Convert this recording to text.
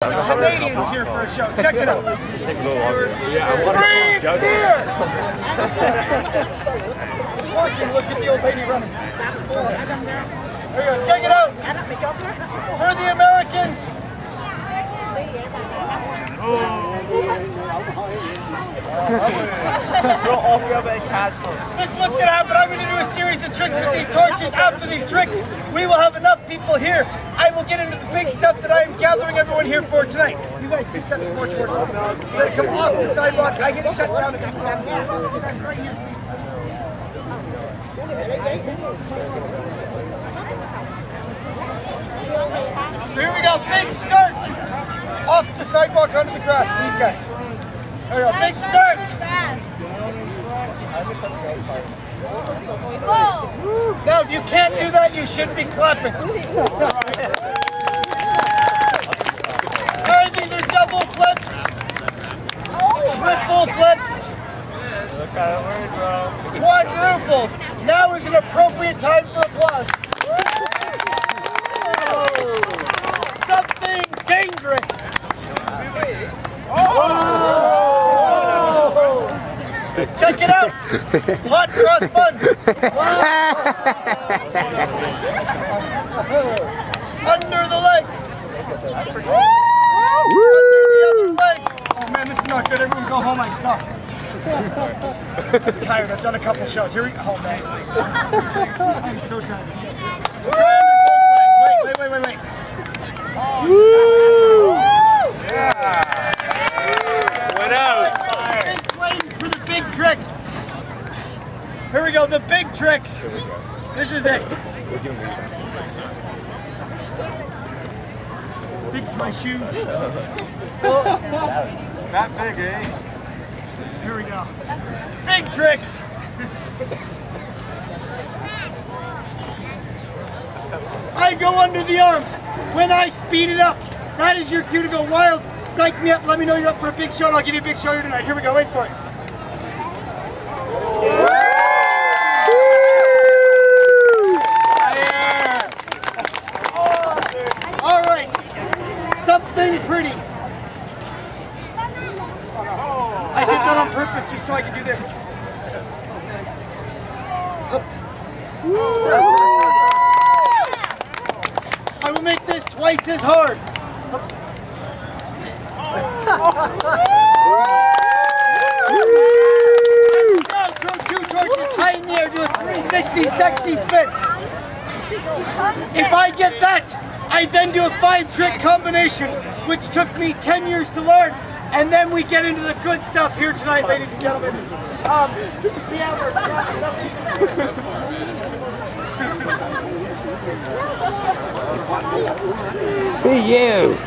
Canadians here for a show. Check it out. Free beer! Look at the old lady running. There you go. Check it out. For the Americans. This is what's going to happen. I'm going to do a series of tricks with these torches. After these tricks, we will have enough people here. I will get into the big stuff that I am gathering everyone here for tonight. You guys 2 steps more towards me. You're going to come off the sidewalk. I get shut down. Right here. So here we go. Big start. Off the sidewalk onto the grass, please, guys. There we go. Big start. Now, if you can't do that, you should be clapping. Alright, these are double flips, triple flips, quadruples. Now is an appropriate time for applause. Something dangerous. Check it out! Hot cross buns! Under the leg! Under the other leg! Oh man, this is not good. Everyone go home, I suck. I'm tired. I've done a couple shows. Here we go. Oh man. I'm so tired. Try under both legs. Wait. Woo! Yeah! Went out. Big flames for the big tricks. Here we go, the big tricks. This is it. Fix my shoes. That big, eh? Here we go. Big tricks. I go under the arms. When I speed it up, that is your cue to go wild. Psych me up, let me know you're up for a big show, and I'll give you a big show here tonight. Here we go, wait for it. All right, something pretty. I did that on purpose just so I could do this. I will make this twice as hard. Now throw 2 torches high in the air, do a 360 sexy spin. If I get that, I then do a 5-trick combination, which took me 10 years to learn. And then we get into the good stuff here tonight, ladies and gentlemen. Hey, you!